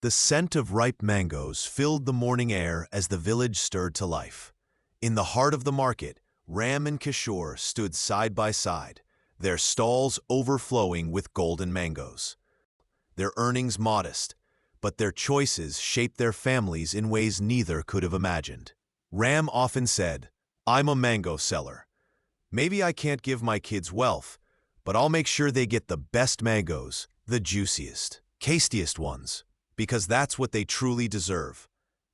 The scent of ripe mangoes filled the morning air as the village stirred to life. In the heart of the market, Ram and Kishore stood side by side, their stalls overflowing with golden mangoes. Their earnings modest, but their choices shaped their families in ways neither could have imagined. Ram often said, "I'm a mango seller. Maybe I can't give my kids wealth, but I'll make sure they get the best mangoes, the juiciest, tastiest ones, because that's what they truly deserve."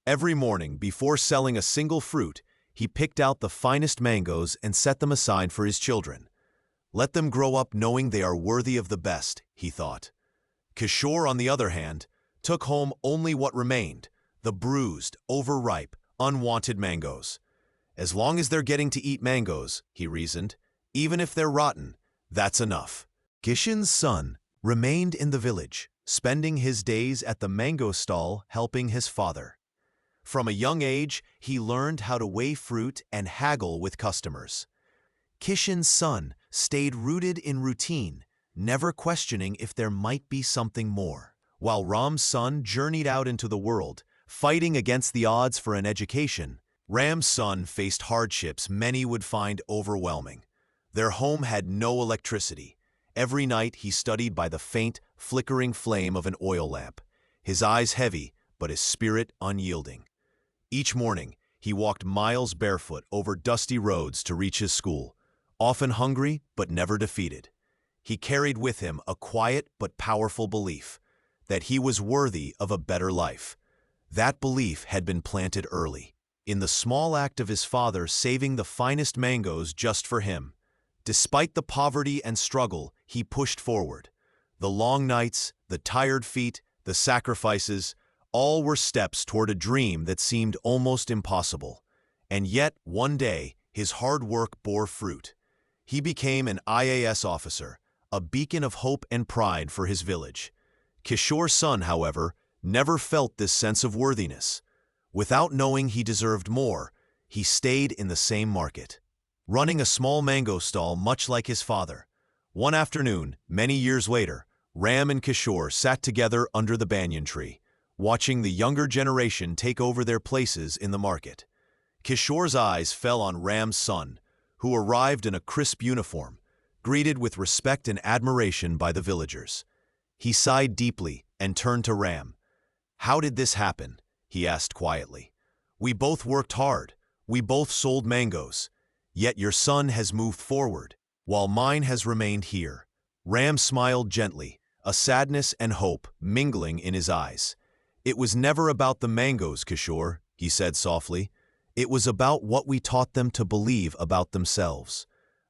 Every morning, before selling a single fruit, he picked out the finest mangoes and set them aside for his children. Let them grow up knowing they are worthy of the best, he thought. Kishore, on the other hand, took home only what remained, the bruised, overripe, unwanted mangoes. As long as they're getting to eat mangoes, he reasoned, even if they're rotten, that's enough. Kishan's son remained in the village, spending his days at the mango stall helping his father. From a young age, he learned how to weigh fruit and haggle with customers. Kishan's son stayed rooted in routine, never questioning if there might be something more. While Ram's son journeyed out into the world, fighting against the odds for an education, Ram's son faced hardships many would find overwhelming. Their home had no electricity. Every night he studied by the faint, flickering flame of an oil lamp, his eyes heavy but his spirit unyielding. Each morning, he walked miles barefoot over dusty roads to reach his school, often hungry but never defeated. He carried with him a quiet but powerful belief that he was worthy of a better life. That belief had been planted early, in the small act of his father saving the finest mangoes just for him. Despite the poverty and struggle, he pushed forward. The long nights, the tired feet, the sacrifices, all were steps toward a dream that seemed almost impossible. And yet, one day, his hard work bore fruit. He became an IAS officer, a beacon of hope and pride for his village. Kishore's son, however, never felt this sense of worthiness. Without knowing he deserved more, he stayed in the same market, running a small mango stall much like his father. One afternoon, many years later, Ram and Kishore sat together under the banyan tree, watching the younger generation take over their places in the market. Kishore's eyes fell on Ram's son, who arrived in a crisp uniform, greeted with respect and admiration by the villagers. He sighed deeply and turned to Ram. "How did this happen?" he asked quietly. "We both worked hard. We both sold mangoes. Yet your son has moved forward, while mine has remained here." Ram smiled gently, a sadness and hope mingling in his eyes. "It was never about the mangoes, Kishore," he said softly. "It was about what we taught them to believe about themselves.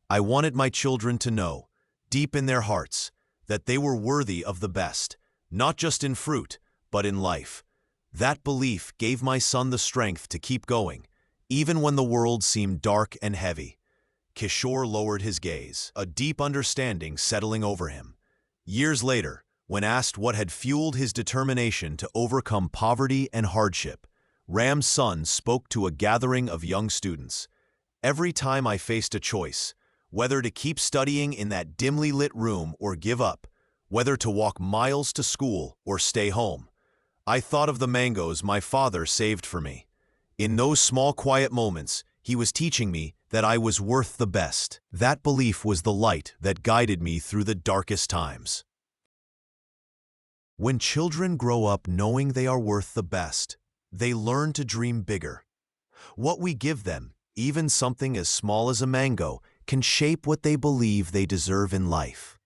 I wanted my children to know, deep in their hearts, that they were worthy of the best, not just in fruit, but in life. That belief gave my son the strength to keep going, even when the world seemed dark and heavy." Kishore lowered his gaze, a deep understanding settling over him. Years later, when asked what had fueled his determination to overcome poverty and hardship, Ram's son spoke to a gathering of young students. "Every time I faced a choice, whether to keep studying in that dimly lit room or give up, whether to walk miles to school or stay home, I thought of the mangoes my father saved for me. In those small quiet moments, he was teaching me that I was worth the best. That belief was the light that guided me through the darkest times." When children grow up knowing they are worth the best, they learn to dream bigger. What we give them, even something as small as a mango, can shape what they believe they deserve in life.